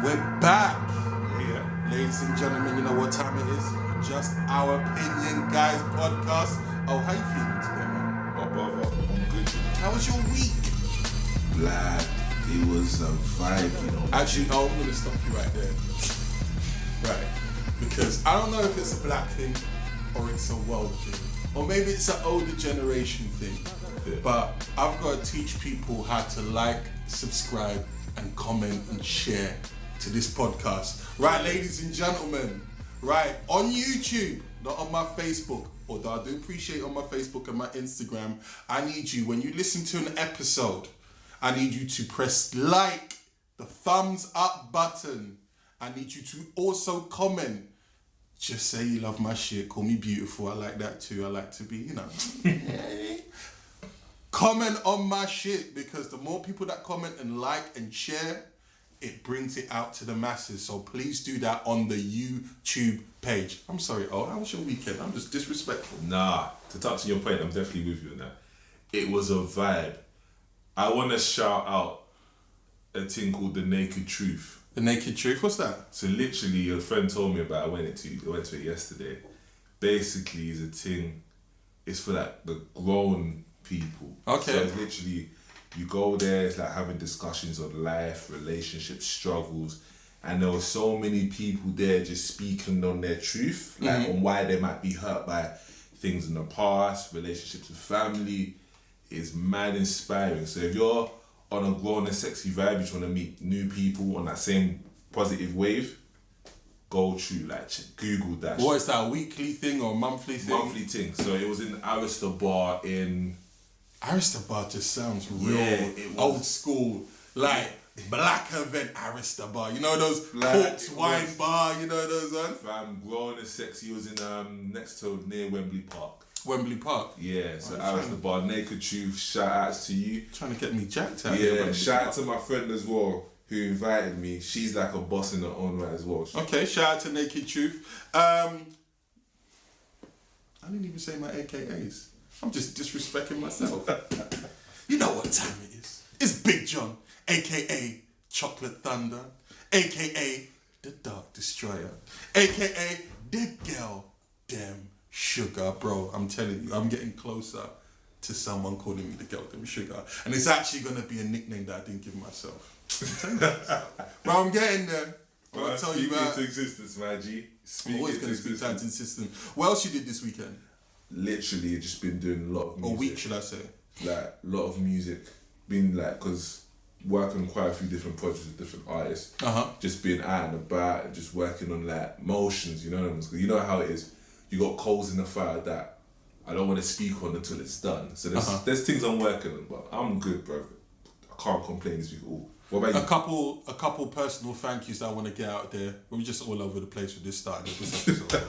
We're back. Yeah. Ladies and gentlemen, you know what time it is? Just Our Opinion Guys podcast. Oh, how you feeling today, man? Oh, brother, I'm good. How was your week? Glad it was a vibe, you know. Actually, I'm going to stop you right there. Right. Because I don't know if it's a black thing or it's a world thing. Or maybe it's an older generation thing. Yeah. But I've got to teach people how to like, subscribe, and comment and share to this podcast. Right, ladies and gentlemen, right, on YouTube, not on my Facebook, although I do appreciate on my Facebook and my Instagram, I need you, when you listen to an episode, I need you to press like, the thumbs up button. I need you to also comment. Just say you love my shit, call me beautiful, I like that too, I like to be, you know. Comment on my shit, because the more people that comment and like and share, it brings it out to the masses. So please do that on the YouTube page. I'm sorry, how was your weekend? I'm just disrespectful. Nah, to touch on your point, I'm definitely with you on that. It was a vibe. I want to shout out a thing called The Naked Truth. The Naked Truth, what's that? So literally, a friend told me about it. I went to it yesterday. Basically, it's a thing. It's for like the grown people. Okay. So it's literally, you go there, it's like having discussions on life, relationships, struggles, and there were so many people there just speaking on their truth, like on why they might be hurt by things in the past, relationships with family. It's mad inspiring. So if you're on a grown and sexy vibe, you just want to meet new people on that same positive wave, go through, like Google that. What is that, a weekly thing or a monthly thing? Monthly thing. So it was in Arista Bar in... Arista Bar just sounds real it was. old school, like black event Arista Bar. You know those Black, corpse it wine was. bar, you know those ones? Fam, grown and sexy was in next to near Wembley Park. Wembley Park. Yeah, so Oh, Arista Bar, Naked Truth, shout outs to you. Trying to get me jacked out here. Yeah, Wembley shout out Park. to my friend as well who invited me. She's like a boss in her own right as well. Okay, shout out to Naked Truth. I didn't even say my AKAs. I'm just disrespecting myself. You know what time it is. It's Big John, aka Chocolate Thunder, aka the Dark Destroyer, aka the Girl Damn Sugar. Bro, I'm telling you, I'm getting closer to someone calling me the Girl Damn Sugar. And it's actually going to be a nickname that I didn't give myself. But I'm getting there. I'm going to tell you about. Speak into existence, my G. I'm always going to speak that into system. What else you did this weekend? Literally, just been doing a lot of music. Or week, should I say? Like, a lot of music. Been like, because working on quite a few different projects with different artists. Just being out and about and just working on like motions, you know what I mean? Because you know how it is. You got coals in the fire that I don't want to speak on until it's done. So there's things I'm working on, but I'm good, bro. I can't complain this week at all. What about you? A couple personal thank yous that I want to get out there. We're just all over the place with this starting of this episode.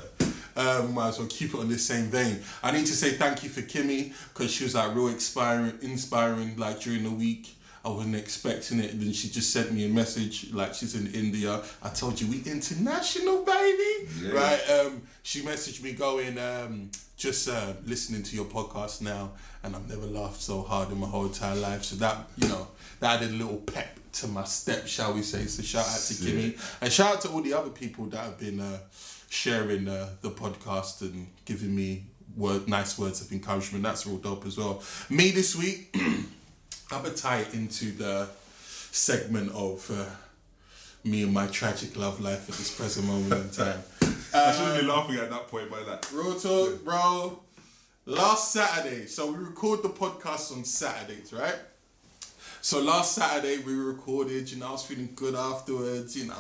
Might as well keep it on this same vein. I need to say thank you for Kimmy, because she was like real inspiring like during the week. I wasn't expecting it, and then she just sent me a message like she's in India. I told you we international, baby. Yeah. Right? She messaged me going, just listening to your podcast now, and I've never laughed so hard in my whole entire life. So that, you know, that added a little pep to my step, shall we say. So shout out to Kimmy, and shout out to all the other people that have been sharing the podcast and giving me nice words of encouragement. That's real dope as well. Me this week, I'm gonna tie it into the segment of me and my tragic love life at this present moment in time. I shouldn't be laughing at that point, but like... Real talk, bro. Last Saturday, so we record the podcast on Saturdays, right? So last Saturday we recorded, you know, I was feeling good afterwards, you know.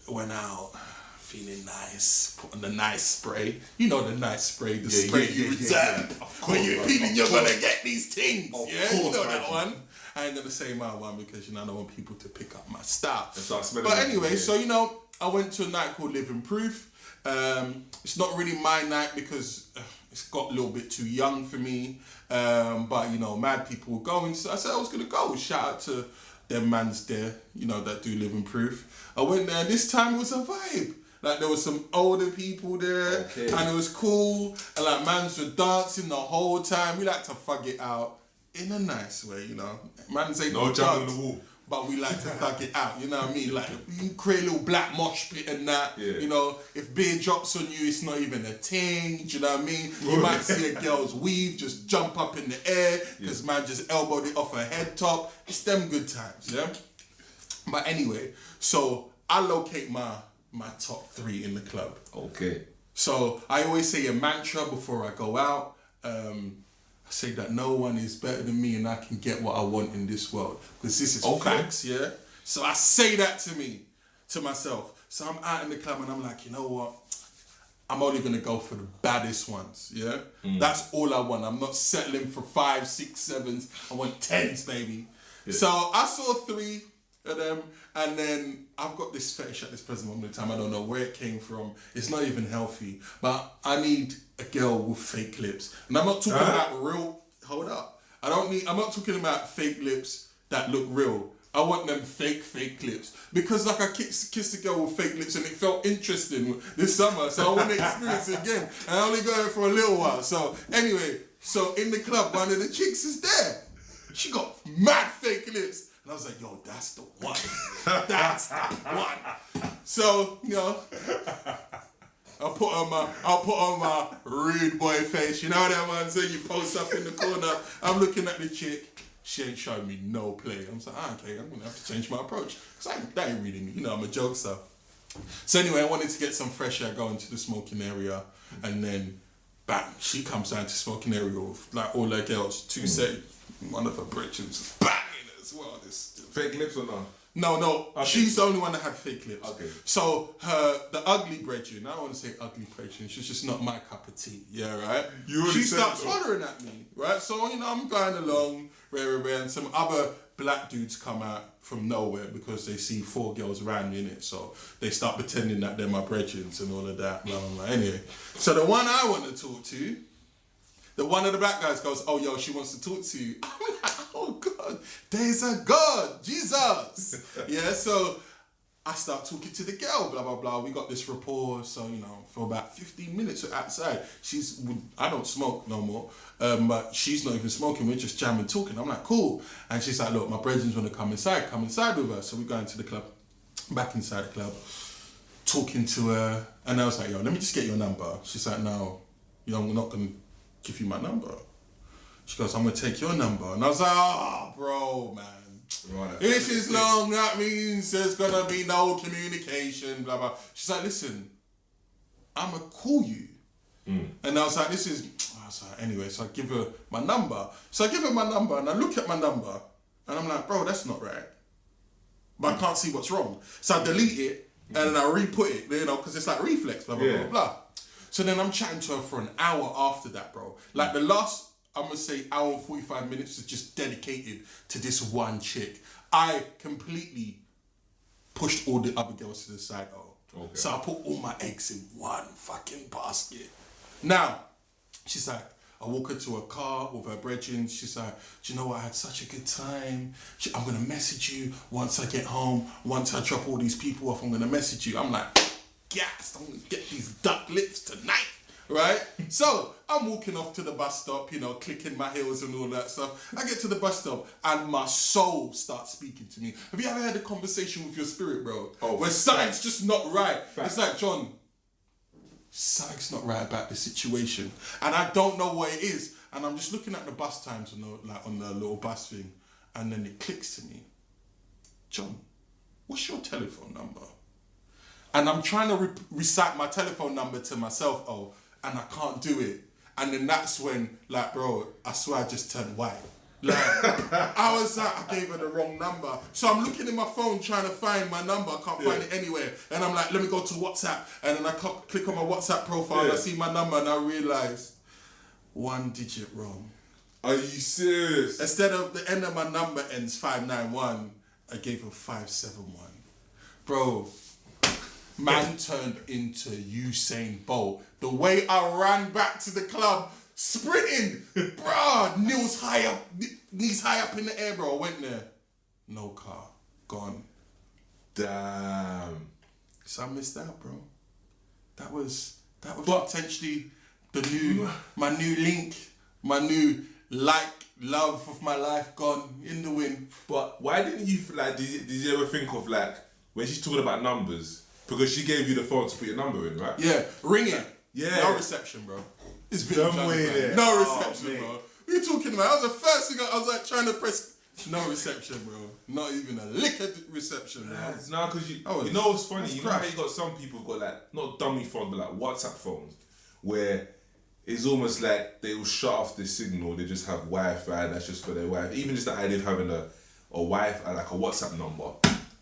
Went out, feeling nice, put on the nice spray. You know the nice spray, the spray you reserve. When you're feeling you're gonna get these things. You know that one. I ain't gonna say my one because, you know, I don't want people to pick up my stuff. But anyway, so, you know, I went to a night called Living Proof. It's not really my night because it's got a little bit too young for me. But, you know, mad people were going. So I said I was gonna go. Shout out to them mans there, you know, that do Living Proof. I went there, this time it was a vibe. Like, there was some older people there, and it was cool, and like, mans were dancing the whole time. We like to fug it out in a nice way, you know. Mans ain't no jungle in the wall. but we like to thug it out, you know what I mean? Like, you can create a little black mosh pit and that, you know, if beer drops on you, it's not even a ting, do you know what I mean? You might see a girl's weave just jump up in the air, because man just elbowed it off her head top. It's them good times, yeah? But anyway, so I locate my top 3 in the club. Okay. So I always say a mantra before I go out. I say that no one is better than me and I can get what I want in this world. Because this is facts, yeah? So I say that to myself. So I'm out in the club and I'm like, you know what? I'm only going to go for the baddest ones, yeah? That's all I want. I'm not settling for 5, 6, 7s. I want 10s, baby. Yeah. So I saw 3 of them, and then I've got this fetish at this present moment in time. I don't know where it came from. It's not even healthy, but I need a girl with fake lips. And I'm not talking about real, hold up. I'm not talking about fake lips that look real. I want them fake lips. Because like I kissed a girl with fake lips and it felt interesting this summer, so I want to experience it again. And I only got it for a little while. So anyway, so in the club, one of the chicks is there. She got mad fake lips. And I was like, yo, that's the one. That's the one. So, you know, I'll put on my rude boy face. You know what that man say? You post up in the corner. I'm looking at the chick. She ain't showing me no play. I'm like, okay, I'm gonna have to change my approach. Cause that ain't reading me. You know, I'm a jokester. So anyway, I wanted to get some fresh air, go into the smoking area, and then bang, she comes down to smoking area with like all her girls. 2 set, one of her britches banging as well. This fake lips or not? No. Okay. She's the only one that had fake lips. Okay. So the ugly brethren, I don't want to say ugly brethren, she's just not my cup of tea. Yeah, right? She starts hollering at me, right? So, you know, I'm going along, and some other black dudes come out from nowhere because they see 4 girls around me in it. So they start pretending that they're my brethren and all of that. Blah, blah, blah. Anyway, so the one I want to talk to, the one of the black guys goes, oh, yo, she wants to talk to you. I'm like, oh, God, there's a God, Jesus. Yeah, so I start talking to the girl, blah, blah, blah. We got this rapport. So, you know, for about 15 minutes we're outside. I don't smoke no more, but she's not even smoking. We're just jamming, talking. I'm like, cool. And she's like, look, my brethren's want to come inside with her. So we go into the club, back inside the club, talking to her. And I was like, yo, let me just get your number. She's like, no, you know, we're not going to give you my number. She goes, I'm gonna take your number. And I was like, oh, bro, man. Right, this is long, that means there's gonna be no communication, blah, blah. She's like, listen, I'm gonna call you. And I was like, anyway, so I give her my number. So I give her my number and I look at my number and I'm like, bro, that's not right. But I can't see what's wrong. So I delete it and then I re-put it, you know, because it's like reflex, blah, blah, blah, blah. So then I'm chatting to her for an hour after that, bro. Like the last, I'm gonna say hour and 45 minutes is just dedicated to this one chick. I completely pushed all the other girls to the side, So I put all my eggs in one fucking basket. Now, she's like, I walk her to her car with her brethren. She's like, do you know what? I had such a good time. I'm gonna message you once I get home. Once I drop all these people off, I'm gonna message you. I'm like, yes, I'm gonna get these duck lips tonight, right? So I'm walking off to the bus stop, you know, clicking my heels and all that stuff. I get to the bus stop and my soul starts speaking to me. Have you ever had a conversation with your spirit, bro? Where something's just not right. It's like, John, something's not right about the situation. And I don't know what it is. And I'm just looking at the bus times on the little bus thing. And then it clicks to me. John, what's your telephone number? And I'm trying to recite my telephone number to myself, and I can't do it. And then that's when, like, bro, I swear I just turned white. Like, I was like, I gave her the wrong number. So I'm looking in my phone trying to find my number. I can't find it anywhere. And I'm like, let me go to WhatsApp. And then I click on my WhatsApp profile and I see my number and I realised 1 digit wrong. Are you serious? Instead of the end of my number ends 591, I gave her 571. Bro, man turned into Usain Bolt. The way I ran back to the club, sprinting, bro, knees high up in the air, bro. I went there, no car, gone. Damn. So I missed out, bro. That was potentially my new link, my new like love of my life gone in the wind. But why didn't you, like, did you ever think of, like, when she's talking about numbers, because she gave you the phone to put your number in, right? Yeah, ring it. Yeah. No reception, bro. It's video Don't wait there. No Oh, reception, mate. bro. What are you talking about? That was the first thing I was like trying to press. No reception, bro. Not even a lick of reception, bro. No, because you know what's funny? You know how you got some people who've got like, not dummy phones, but like WhatsApp phones, where it's almost like they will shut off the signal, they just have Wi-Fi, that's just for their Wi-Fi. Even just the idea of having a Wi-Fi, like a WhatsApp number,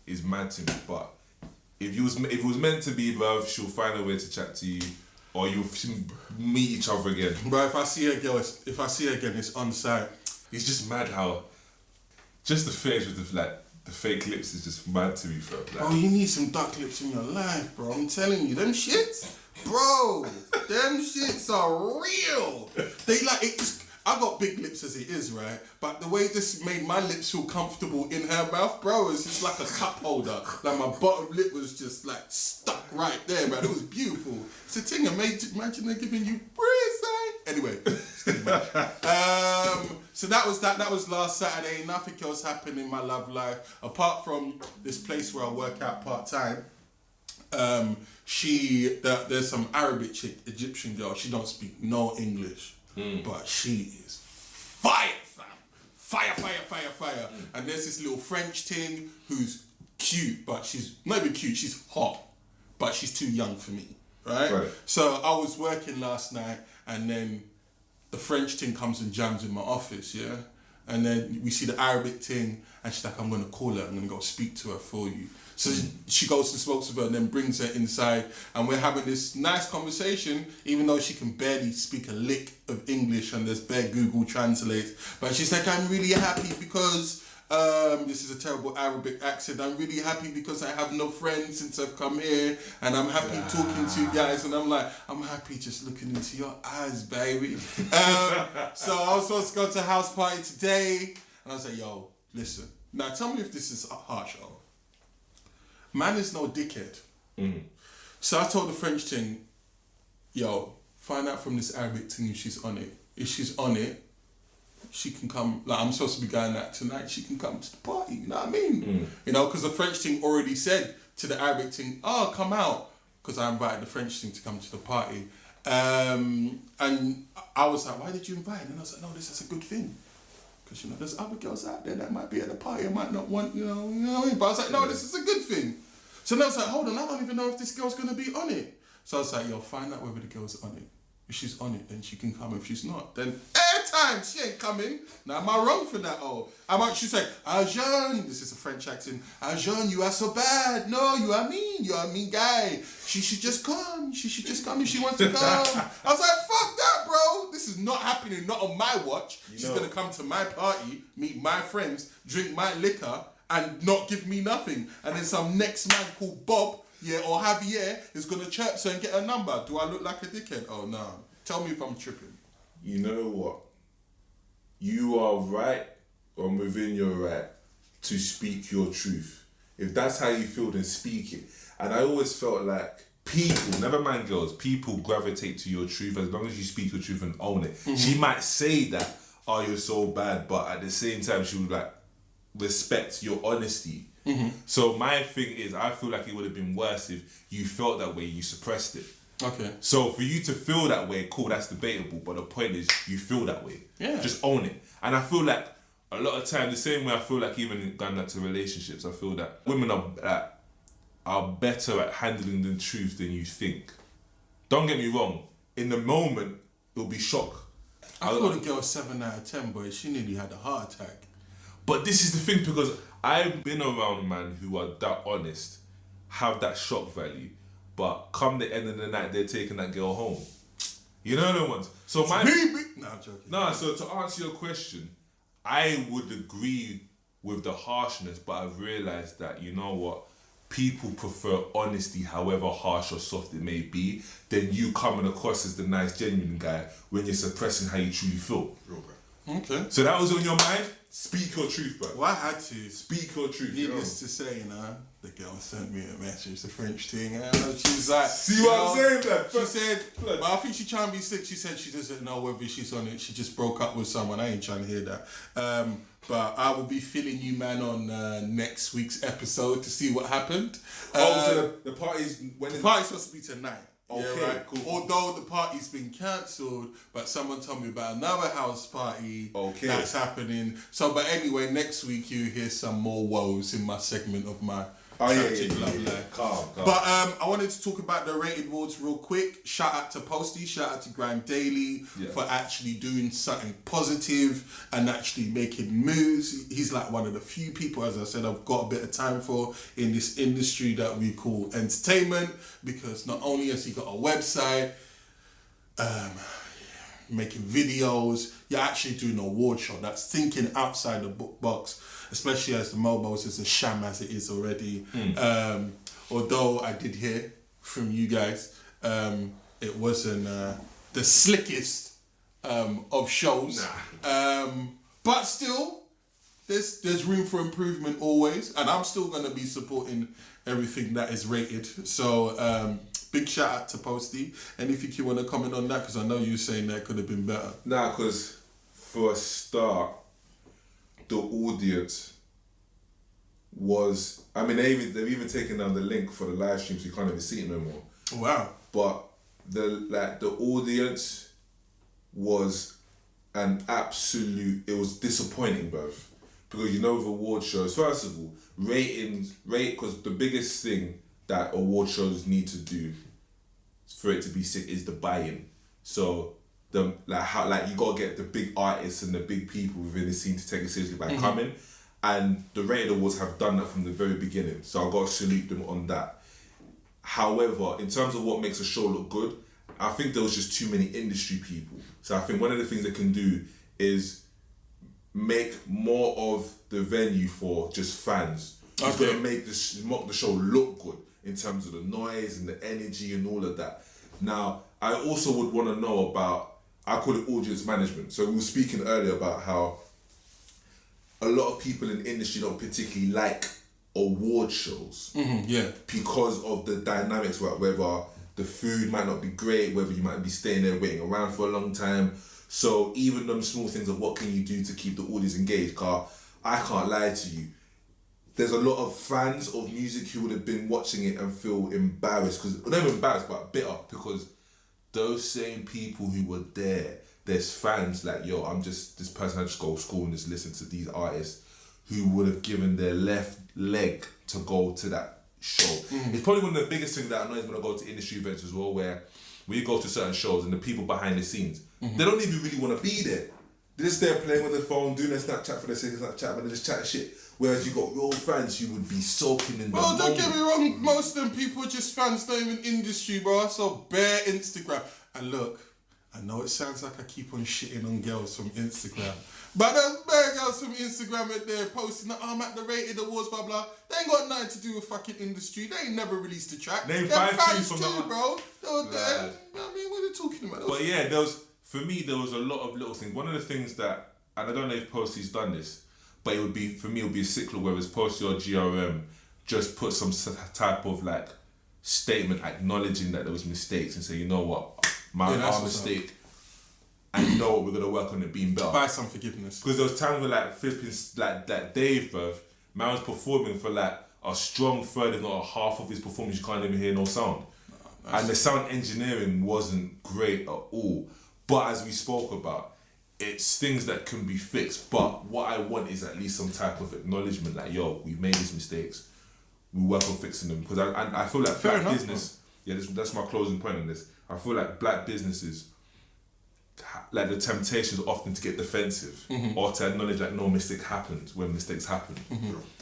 is mad to me. But if it was meant to be, bruv, she'll find a way to chat to you, or you'll meet each other again. Bro, if I see her again, it's on site. It's just mad how, just the face with the fake lips is just mad to me, bro. Like, Bro, you need some duck lips in your life, bro. I'm telling you, them shits, bro, them shits are real. They like it. Just, I got big lips as it is, right? But the way this made my lips feel comfortable in her mouth, bro, is just like a cup holder. Like my bottom lip was just like stuck right there, man. It was beautiful. It's a thing. Imagine they're giving you breeze, Anyway, so that was that. That was last Saturday. Nothing else happened in my love life apart from this place where I work out part time. There's some Arabic chick, Egyptian girl. She don't speak no English, but she is fire, fam. Fire. And there's this little French thing who's cute, but she's not even cute. She's hot, but she's too young for me, right? So I was working last night, and then the French thing comes and jams in my office, yeah? And then we see the Arabic thing, and she's like, I'm gonna call her, I'm gonna go speak to her for you. So she goes and smokes with her and then brings her inside, and we're having this nice conversation, even though she can barely speak a lick of English and there's bare Google Translate. But she's like, I'm really happy because, this is a terrible Arabic accent, I'm really happy because I have no friends since I've come here, and I'm happy talking to you guys, and I'm like, I'm happy just looking into your eyes, baby. So I was supposed to go to a house party today, and I was like, yo, listen, now tell me if this is harsh, oh. Man is no dickhead. So I told the French thing, yo, find out from this Arabic thing if she's on it. If she's on it, she can come, like I'm supposed to be going out tonight, she can come to the party, you know what I mean? You know, because the French thing already said to the Arabic thing, oh, come out, because I invited the French thing to come to the party. And I was like, why did you invite? And I was like, no, this is a good thing. Because, you know, there's other girls out there that might be at the party and might not want, you know what I mean? But I was like, no, this is a good thing. So then I was like, hold on, I don't even know if this girl's going to be on it. So I was like, yo, find out whether the girl's on it. If she's on it, then she can come. If she's not, then airtime, she ain't coming. Now, am I wrong for that? Oh, she's like, ah, Jean, this is a French accent. Ah, Jean, you are so bad. No, you are mean. You are a mean guy. She should just come. She should just come if she wants to come. I was like, fuck that, bro. This is not happening, not on my watch. She's going to come to my party, meet my friends, drink my liquor, and not give me nothing. And then some next man called Bob, or Javier is going to chirp her and get her number. Do I look like a dickhead? Oh, no. Tell me if I'm tripping. You know what? You are right, or within your right, to speak your truth. If that's how you feel, then speak it. And I always felt like people, never mind girls, people gravitate to your truth as long as you speak your truth and own it. She might say that, oh, you're so bad, but at the same time, she would like respect your honesty. So my thing is, I feel like it would have been worse if you felt that way, you suppressed it. Okay. So for you to feel that way, cool, that's debatable, but the point is you feel that way. Yeah. Just own it. And I feel like a lot of times, the same way I feel like even going back to relationships, I feel that women are better at handling the truth than you think. Don't get me wrong, in the moment, it'll be shock. I called a girl 7 out of 10, boy. She nearly had a heart attack. But this is the thing, because I've been around men who are that honest, have that shock value, but come the end of the night, they're taking that girl home. You know the ones. So No, I'm joking. No, so to answer your question, I would agree with the harshness, but I've realised that, you know what, people prefer honesty, however harsh or soft it may be, than you coming across as the nice, genuine guy when you're suppressing how you truly feel. Okay. So that was on your mind? Speak your truth, bro. Well, I had to. Speak your truth. Needless to say, the girl sent me a message, the French thing. She's like, see what I'm saying, man? She said, but I think she's trying to be slick. She said she doesn't know whether she's on it. She just broke up with someone. I ain't trying to hear that. But I will be filling you, man, on next week's episode to see what happened. So the party's when the party's supposed to be tonight. Okay, yeah, right. Cool. Although the party's been cancelled, but someone told me about another house party that's happening. So, but anyway, next week you hear some more woes in my segment of my tragic love life. Calm. But I wanted to talk about the rated awards real quick. Shout out to Posty, shout out to Grime Daily for actually doing something positive and actually making moves. He's like one of the few people, as I said, I've got a bit of time for in this industry that we call entertainment, because not only has he got a website, making videos, you're actually doing an award show that's thinking outside the box, especially as the Mobos is a sham as it is already. Although I did hear from you guys, it wasn't the slickest of shows. But still, there's room for improvement always, and I'm still going to be supporting everything that is rated. So big shout out to Posty. Anything you want to comment on that? Because I know you were saying that could have been better. Nah, because for a start, the audience was, I mean, they've even taken down the link for the live stream, so you can't even see it no more. Wow. But the audience was an absolute, it was disappointing, bruv. Because with award shows, first of all, because the biggest thing that award shows need to do for it to be sick is the buy-in. So you gotta get the big artists and the big people within the scene to take it seriously by coming. And the rated awards have done that from the very beginning. So I gotta salute them on that. However, in terms of what makes a show look good, I think there was just too many industry people. So I think one of the things they can do is make more of the venue for just fans. It's gonna make the show look good in terms of the noise and the energy and all of that. Now, I also would want to know about, I call it audience management. So we were speaking earlier about how a lot of people in the industry don't particularly like award shows. Because of the dynamics, whether the food might not be great, whether you might be staying there waiting around for a long time. So even them small things of what can you do to keep the audience engaged, car, I can't lie to you. There's a lot of fans of music who would have been watching it and feel embarrassed, because not embarrassed but bitter, because those same people who were there's fans like, yo, I'm just this person I just go to school and just listen to these artists who would have given their left leg to go to that show. It's probably one of the biggest things that annoys when I go to industry events as well, where we go to certain shows and the people behind the scenes, they don't even really want to be there. They're just there playing with their phone, doing their Snapchat for their sake of Snapchat, but they're just chatting shit. Whereas you got real fans who would be soaking in the moment. Don't get me wrong, most of them people are just fans, not even industry, bro. I saw bare Instagram. And look, I know it sounds like I keep on shitting on girls from Instagram, but there's bare girls from Instagram out there posting that I'm at the rated awards, blah blah. They ain't got nothing to do with fucking industry. They ain't never released a track. Name They're 5 fans tunes too, from bro. They were there. I mean, what are you talking about? But yeah, there was a lot of little things. One of the things that, and I don't know if Posty's done this, but it would be a sick look, whether it's Posty or GRM, just put some type of like statement acknowledging that there was mistakes and say, you know what, our mistake, and you know what, we're gonna work on it being better. Buy some forgiveness. Because there was times where like flipping like Dave, bruv, man was performing for like a strong third, if not a half of his performance, you can't even hear no sound. And the sound engineering wasn't great at all. But as we spoke about, it's things that can be fixed. But what I want is at least some type of acknowledgement, like, yo, we've made these mistakes. We work on fixing them. Because I feel like black business, that's my closing point on this. I feel like black businesses, like the temptation is often to get defensive or to acknowledge like no mistake happens when mistakes happen.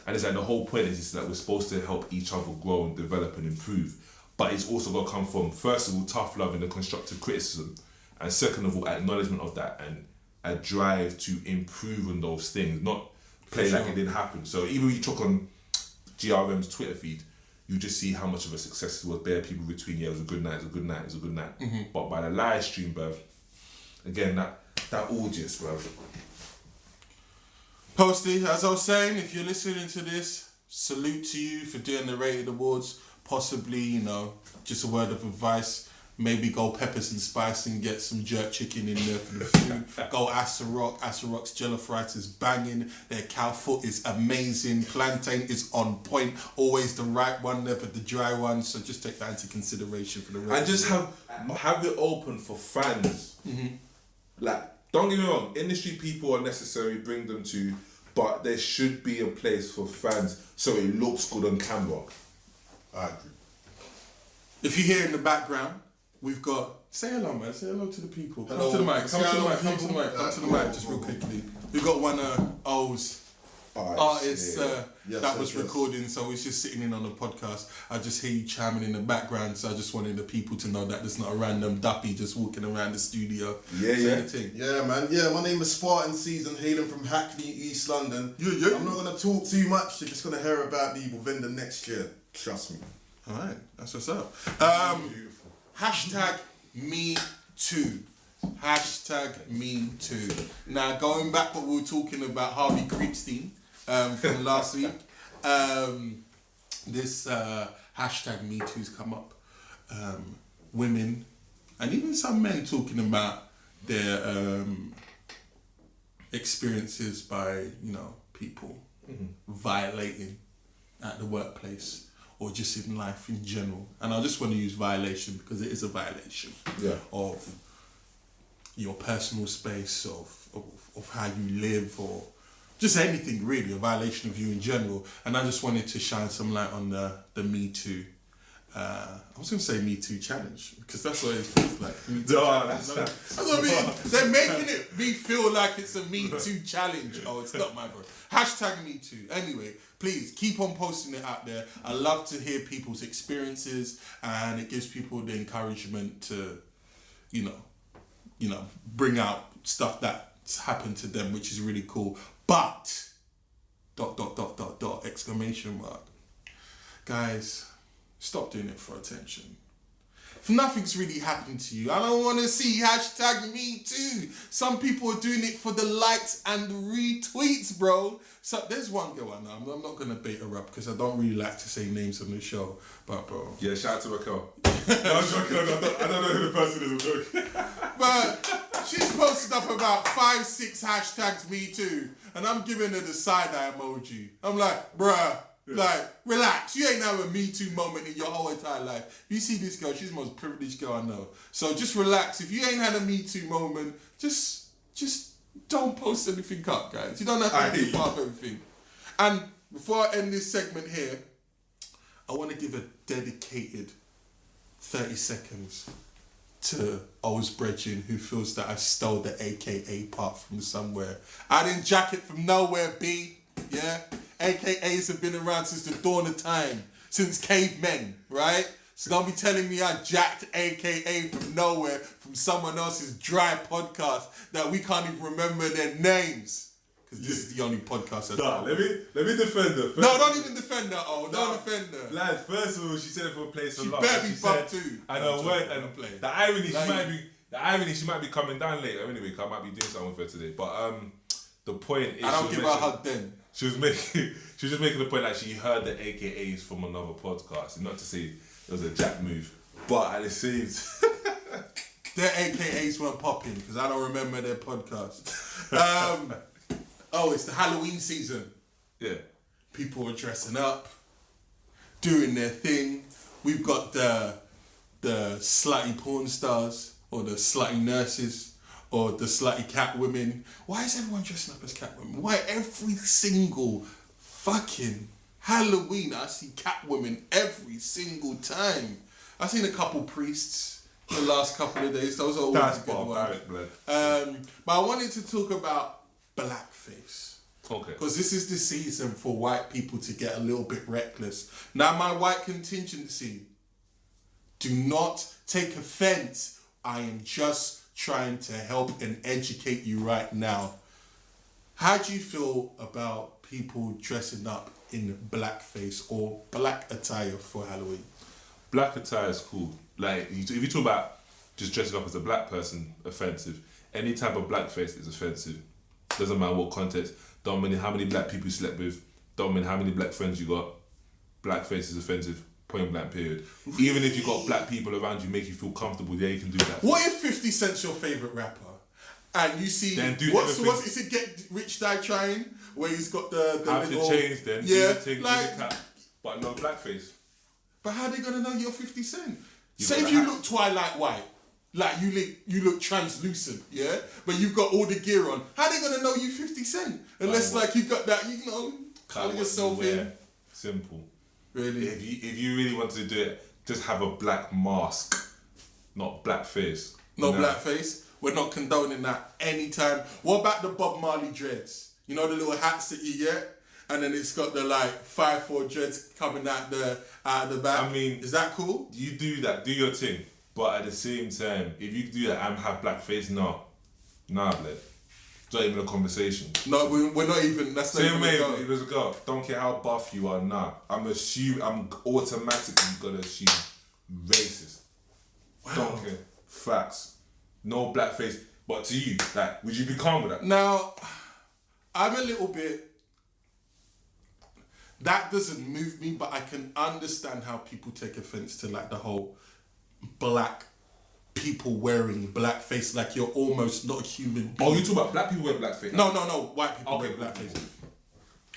And it's like the whole point is that we're supposed to help each other grow and develop and improve. But it's also got to come from, first of all, tough love and the constructive criticism. And second of all, acknowledgement of that and a drive to improve on those things, not play like it didn't happen. So even when you took on GRM's Twitter feed, you just see how much of a success it was. Bare people between, it was a good night, it was a good night, it was a good night. But by the live stream, bruv, again, that audience, bruv. Posty, as I was saying, if you're listening to this, salute to you for doing the Rated Awards. Possibly, just a word of advice. Maybe go peppers and spice and get some jerk chicken in there for the food. Go Asa Rock. Asa Rock's jollof fries is banging. Their cow foot is amazing. Plantain is on point. Always the right one, never the dry one. So just take that into consideration for the rest. And just have it open for fans. Mm-hmm. Like, don't get me wrong, industry people are necessary, bring them to, but there should be a place for fans so it looks good on camera. I agree. If you hear in the background, we've got... Say hello, man. Say hello to the people. Hello. Come to the mic. Come to the mic. Come to the People. mic. Come to the mic just real quickly. We've got one of O's artists that was recording, so he's just sitting in on the podcast. I just hear you chiming in the background, so I just wanted the people to know that there's not a random duppy just walking around the studio. Yeah, man. Yeah, my name is Spartan Season, hailing from Hackney, East London. Yeah. I'm not going to talk too much. You're just going to hear about me within the next year. Trust me. All right, that's what's up. Hashtag me too. Hashtag me too. Now, going back what we were talking about Harvey Creepstein from last week, this hashtag me too's come up. Women and even some men talking about their experiences by, people violating at the workplace or just in life in general. And I just want to use violation because it is a violation of your personal space, of how you live, or just anything really, a violation of you in general. And I just wanted to shine some light on the Me Too. I was going to say Me Too challenge because that's what it feels like. Me Too challenge. That's what I mean. They're making me feel like it's a Me Too challenge. Oh, it's not my bro. Hashtag Me Too. Anyway, please keep on posting it out there. I love to hear people's experiences, and it gives people the encouragement to, bring out stuff that's happened to them, which is really cool. But exclamation mark. Guys, stop doing it for attention. If nothing's really happened to you, I don't want to see hashtag me too. Some people are doing it for the likes and the retweets, bro. So there's one girl I know. I'm not going to bait her up because I don't really like to say names on the show. But bro. Yeah, shout out to Raquel. No, I'm joking. I don't know who the person is. I'm joking. But she's posted up about 5-6 hashtags me too. And I'm giving her the side-eye emoji. I'm like, bruh. Like, relax. You ain't have a Me Too moment in your whole entire life. You see this girl, she's the most privileged girl I know. So just relax. If you ain't had a Me Too moment, just don't post anything up, guys. You don't have to be part of everything. And before I end this segment here, I want to give a dedicated 30 seconds to O's Brethren who feels that I stole the AKA part from somewhere. I didn't jack it from nowhere, B. Yeah? AKAs have been around since the dawn of time, since cavemen, right? So don't be telling me I jacked AKA from nowhere, from someone else's dry podcast that we can't even remember their names. Because this is the only podcast that's let me defend her. No, don't even defend her, don't defend her. Lad, first of all, she said it for a place of love. She better be buff too. And her word, and the irony, she might be coming down later anyway, because I might be doing something with her today. But the point is... I don't give her a hug then. She was just making the point that she heard the AKAs from another podcast. And not to say it was a jack move, but at the same their AKAs weren't popping because I don't remember their podcast. It's the Halloween season. Yeah. People are dressing up, doing their thing. We've got the slutty porn stars or the slutty nurses. Or the slutty cat women. Why is everyone dressing up as cat women? Why every single fucking Halloween I see cat women every single time? I've seen a couple priests the last couple of days. Those are always a good ones. But I wanted to talk about blackface. Okay. Because this is the season for white people to get a little bit reckless. Now, my white contingency, do not take offense. I am just trying to help and educate you right now. How do you feel about people dressing up in blackface or black attire for Halloween? Black attire is cool. Like, if you talk about just dressing up as a black person, offensive. Any type of blackface is offensive. Doesn't matter what context. Don't mean how many black people you slept with. Don't mean how many black friends you got. Blackface is offensive. Point blank period. Even if you got black people around you, make you feel comfortable. Yeah, you can do that. What if 50 Cent's your favourite rapper? And you see, Then do what's everything. is it Get Rich Die Trying? Where he's got the Have little... the chains then. Yeah, Do the thing, do like... the cap, but no blackface. But how are they going to know you're 50 Cent? You Say got if the you hat. look Twilight White, like you look translucent, yeah? But you've got all the gear on. How are they going to know you 50 Cent? Unless Like like you got that, you know, colour What yourself you in. wear. Simple. Really? If you really wanted to do it, just have a black mask, not blackface. No Nah. blackface. We're not condoning that anytime. What about the Bob Marley dreads? You know the little hats that you get? And then it's got the like 5-4 dreads coming out the back. I mean, is that cool? You do that, do your thing. But at the same time, if you do that and have blackface, nah, blood. It's not even a conversation. No, we're not even. That's not Same even way, a go. if there's a girl, don't care how buff you are, nah. I'm automatically gonna assume racist. Wow. Don't care. Facts. No blackface. But to you, like, would you be calm with that? Now, I'm a little bit. That doesn't move me, but I can understand how people take offense to like the whole black people wearing blackface, like you're almost not a human being. Oh, you talk about black people wear blackface? No, white people Okay, wear blackface.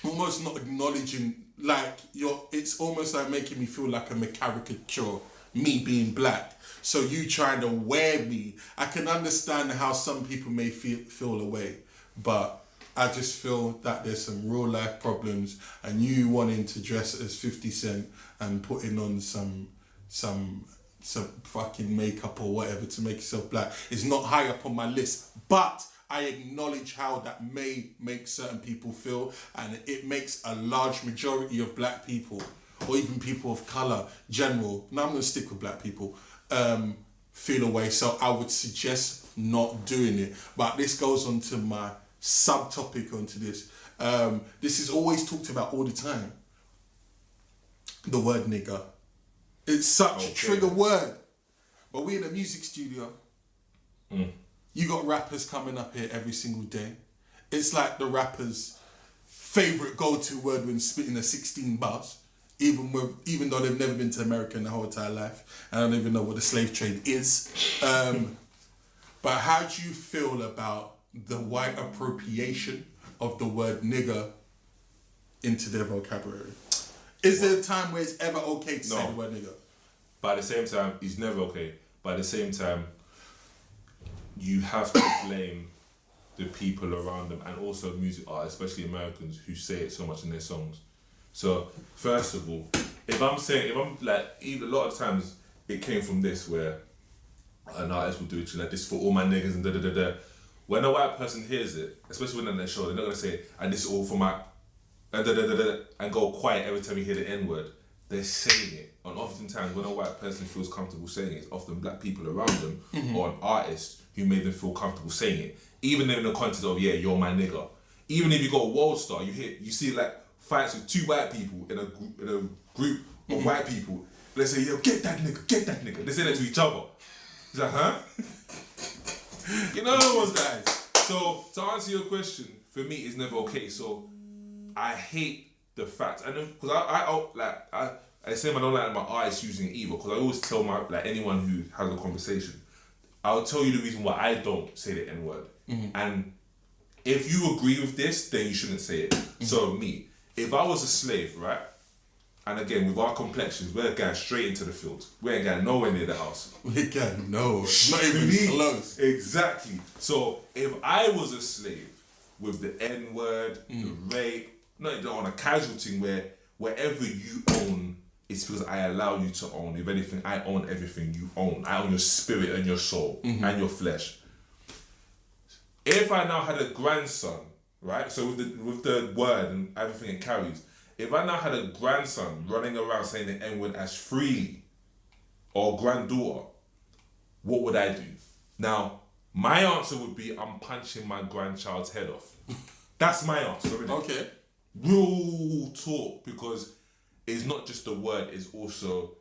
Almost not acknowledging, like it's almost like making me feel like I'm a caricature, me being black. So you trying to wear me, I can understand how some people may feel away, but I just feel that there's some real life problems, and you wanting to dress as 50 Cent and putting on some fucking makeup or whatever to make yourself black is not high up on my list. But I acknowledge how that may make certain people feel, and it makes a large majority of black people, or even people of colour, general, now I'm going to stick with black people, feel away. So I would suggest not doing it. But this goes on to my subtopic onto this. This is always talked about all the time. The word nigger. It's such a trigger word. But we in a music studio. You got rappers coming up here every single day. It's like the rapper's favourite go-to word when spitting a 16 bars, even though they've never been to America in their whole entire life. And I don't even know what the slave trade is. But how do you feel about the white appropriation of the word nigger into their vocabulary? Is there a time where it's ever okay to say the word nigger? But at the same time, it's never okay. But at the same time, you have to blame the people around them, and also music artists, especially Americans, who say it so much in their songs. So, first of all, if I'm like, even a lot of times it came from this, where an artist will do it like this for all my niggas and da da da da. When a white person hears it, especially when they're on their show, they're not gonna say, and this is all for my and da da da da and go quiet every time you hear the N-word. They're saying it. And oftentimes when a white person feels comfortable saying it, it's often black people around them or an artist who made them feel comfortable saying it. Even in the context of, yeah, you're my nigga. Even if you go World Star, you see like fights with two white people in a group of white people. They say, yo, get that nigga. They say that to each other. He's like, huh? You know those guys. So to answer your question, for me, it's never okay. So I hate the fact, and because I say I don't like my artists using it either. Because I always tell anyone who has a conversation, I'll tell you the reason why I don't say the N-word. And if you agree with this, then you shouldn't say it. So me, if I was a slave, right? And again, with our complexions, we're going straight into the field. We ain't going nowhere near the house. We can not even close. Exactly. So if I was a slave with the N-word, the rape, not on a casual thing where wherever you own, it's because I allow you to own. If anything, I own everything you own. I own your spirit and your soul and your flesh. If I now had a grandson, right? So with the word and everything it carries, if I now had a grandson running around saying the N-word as freely, or granddaughter, what would I do? Now, my answer would be, I'm punching my grandchild's head off. That's my answer. Really. Okay. Real talk, because it's not just the word, it's also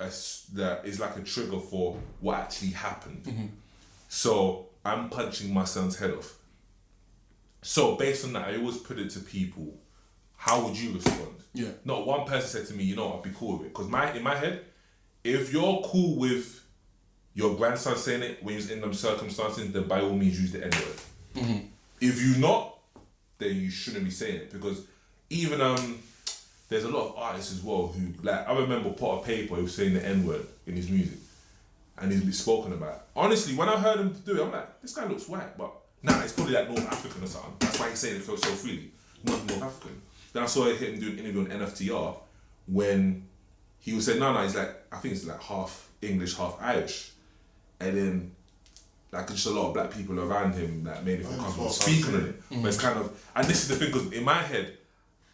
is like a trigger for what actually happened. So I'm punching my son's head off. So based on that, I always put it to people, how would you respond? Yeah. Not one person said to me, you know what, I'd be cool with it. Because in my head, if you're cool with your grandson saying it when he's in them circumstances, then by all means use the N-word. If you're not, then you shouldn't be saying it. Because even there's a lot of artists as well who, like, I remember Pot of Paper, who was saying the N-word in his music. And he's been spoken about. Honestly, when I heard him do it, I'm like, this guy looks white, but nah, it's probably like North African or something. That's why he's saying it so freely. Not North African. Then I saw him do an interview on NFTR when he was saying, no, he's like, I think it's like half English, half Irish. And then, like, just a lot of black people around him that made me feel comfortable speaking on it. But it's kind of, and this is the thing, because in my head,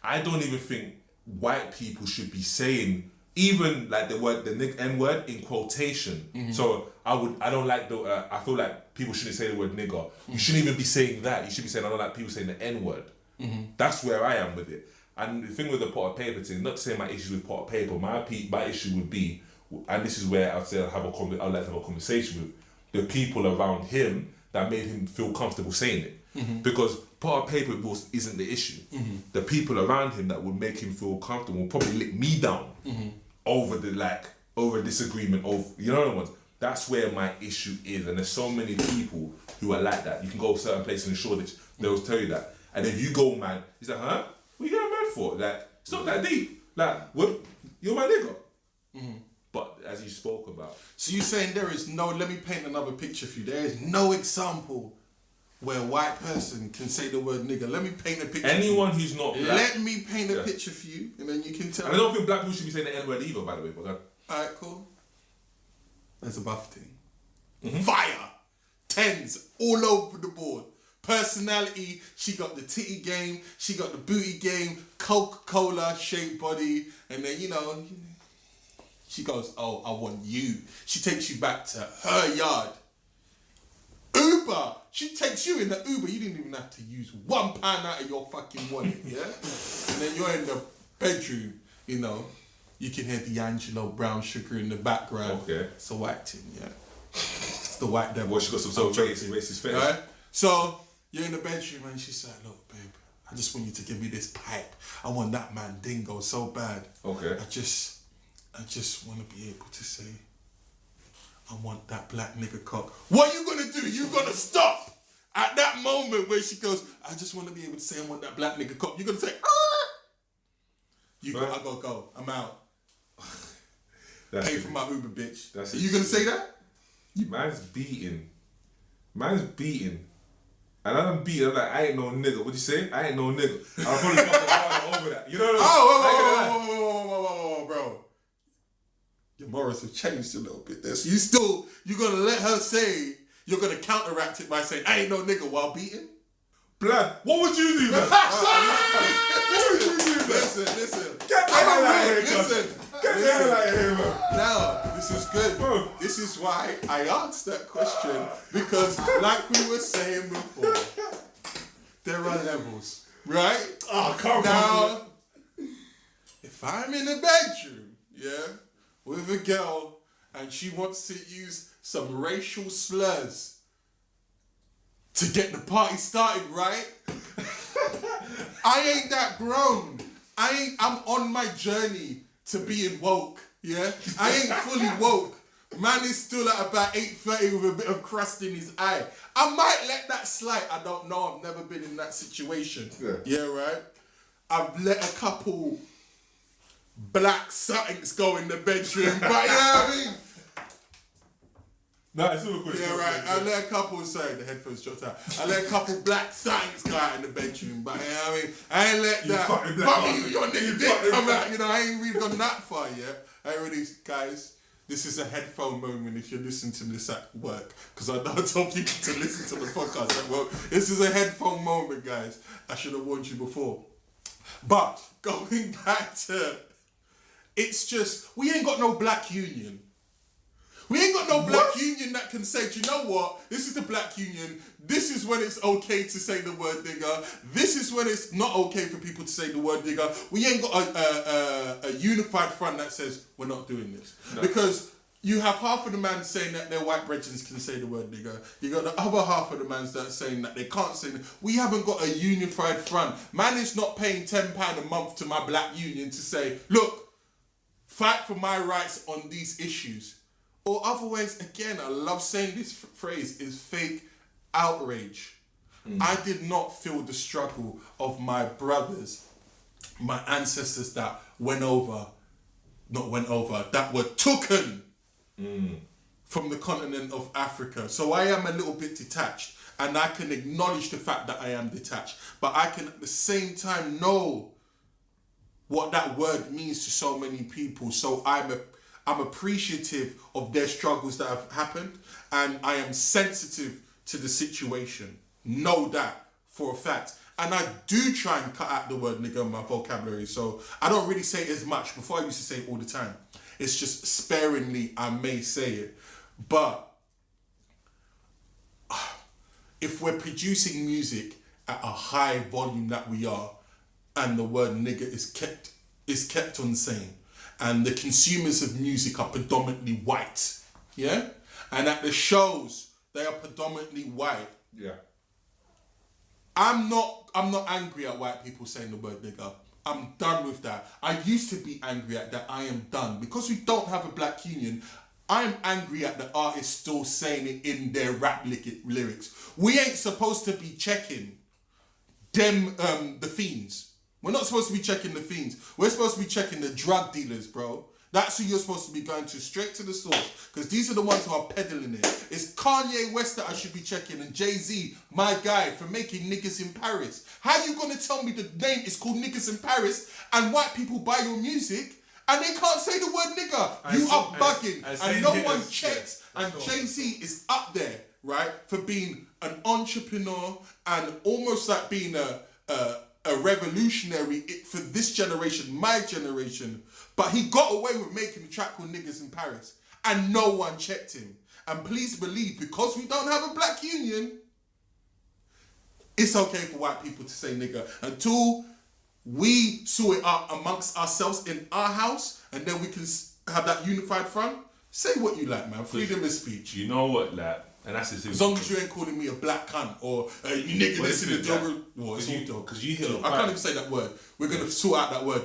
I don't even think white people should be saying even like the N-word in quotation. So I don't like I feel like people shouldn't say the word nigger. You shouldn't even be saying that. You should be saying, I don't like people saying the N-word. That's where I am with it. And the thing with the Pot of Paper thing, not to say my issue with Pot of Paper, my issue would be, and this is where I'd say I'd like to have a conversation with the people around him that made him feel comfortable saying it. Because Pot of Paper isn't the issue. The people around him that would make him feel comfortable will probably lick me down over a disagreement over, you know what I mean? That's where my issue is. And there's so many people who are like that. You can go to certain places in Shoreditch, they'll tell you that. And if you go mad, he's like, huh? What are you getting mad for? Like, it's not that deep. Like, what? You're my nigga. But as you spoke about. So you're saying let me paint another picture for you. There is no example where a white person can say the word nigger. Let me paint a picture. Anyone who's not black. Let me paint a picture for you, and then you can tell. And I don't think black people should be saying the N-word either, by the way. But alright, cool. There's a buff thing. Fire! Tens all over the board. Personality, she got the titty game, she got the booty game, Coca-Cola shaped body, and then, she goes, oh, I want you. She takes you back to her yard. Uber, she takes you in the Uber. You didn't even have to use £1 out of your fucking wallet, yeah? And then you're in the bedroom, you can hear D'Angelo Brown Sugar in the background. Okay. It's a white thing, yeah? It's the white devil. Well, she got some racist face. Right? So, you're in the bedroom and she's like, look, babe, I just want you to give me this pipe. I want that man dingo so bad. Okay. I just want to be able to say, I want that black nigga cock. What are you going to do? You're going to stop at that moment where she goes, I just want to be able to say I want that black nigga cock. You're going to say, I gotta go. I'm out. Pay for my Uber, bitch. Are you going to say that? Man's beating. And I done beat. I'm like, I ain't no nigga. What'd you say? I ain't no nigga. I'll probably fucking harder over that. You know what I mean? Whoa, bro. Your morals have changed a little bit there. So you're going to let her say, you're going to counteract it by saying, I ain't no nigga while beating? Blood, what would you do, man? What would you do, man? Listen. Get the hell out of here, Listen. Get the hell out of here, man. Now, this is good. Bro. This is why I asked that question. Because, like we were saying before, there are levels, right? Oh, come on. Now, if I'm in a bedroom, with a girl, and she wants to use some racial slurs to get the party started, right? I ain't that grown. I'm on my journey to being woke, yeah? I ain't fully woke. Man is still at about 8:30 with a bit of crust in his eye. I might let that slide. I don't know. I've never been in that situation. Yeah, right? I've let a couple black somethings go in the bedroom, but you know what I mean? Nah, it's all good. Yeah, right. I let a couple, sorry, the headphones dropped out. I let a couple black signs go out in the bedroom, but you know what I mean? I ain't let that. Fuck me, your nigga dick come out. I ain't really gone that far yet. I ain't really, guys, this is a headphone moment if you're listening to this at work. Because I don't tell people to listen to the podcast at work. This is a headphone moment, guys. I should have warned you before. But, going back to, it's just, we ain't got no black union. We ain't got no black union that can say, do you know what? This is the black union. This is when it's okay to say the word nigger. This is when it's not okay for people to say the word nigger. We ain't got a unified front that says we're not doing this. No. Because you have half of the man saying that their white brethren can say the word nigger. You got the other half of the man that's saying that they can't say. We haven't got a unified front. Man is not paying £10 a month to my black union to say, look, fight for my rights on these issues. Or otherwise, again, I love saying this phrase, is fake outrage. I did not feel the struggle of my brothers, my ancestors that that were taken from the continent of Africa. So I am a little bit detached, and I can acknowledge the fact that I am detached, but I can at the same time know what that word means to so many people. So I'm appreciative of their struggles that have happened, and I am sensitive to the situation. Know that for a fact. And I do try and cut out the word nigger in my vocabulary, so I don't really say it as much. Before I used to say it all the time. It's just sparingly I may say it. But if we're producing music at a high volume that we are, and the word nigger is kept on saying, and the consumers of music are predominantly white, yeah? And at the shows, they are predominantly white. Yeah. I'm not angry at white people saying the word nigger. I'm done with that. I used to be angry at that. I am done. Because we don't have a black union, I'm angry at the artists still saying it in their rap lyrics. We ain't supposed to be checking them, the fiends. We're not supposed to be checking the fiends. We're supposed to be checking the drug dealers, bro. That's who you're supposed to be going to, straight to the source. Because these are the ones who are peddling it. It's Kanye West that I should be checking, and Jay-Z, my guy, for making Niggas in Paris. How you gonna tell me the name is called Niggas in Paris, and white people buy your music, and they can't say the word nigger? You are bugging, and no one checks. And Jay-Z is up there, right, for being an entrepreneur and almost like being a revolutionary for this generation, my generation. But he got away with making a track called Niggas in Paris, and no one checked him. And please believe, because we don't have a black union, it's okay for white people to say nigger until we sort it out amongst ourselves in our house, and then we can have that unified front. Say what you like, man. Freedom of speech. You know what, like, and that's the thing. As long as you ain't calling me a black cunt or you nigga this in the dog. Because you hear I can't even say that word. We're going to sort out that word.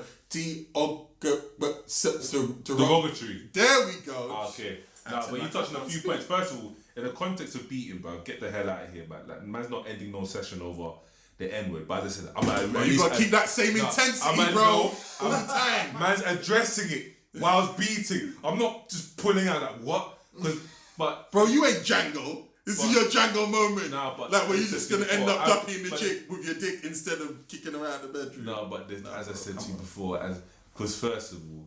Derogatory. There we go. Okay. Nah, but you touched on a few points. First of all, in the context of beating, bro, get the hell out of here, man. Like, man's not ending no session over the N-word. But as I said, I'm like, you got to keep that same intensity, bro. All the time. Man's addressing it whilst beating. I'm not just pulling out like, what? But bro, you ain't Django. This is your Django moment. Nah, but like where you're just gonna end up ducking the chick with your dick instead of kicking around the bedroom. No, but as I said to you before, because first of all,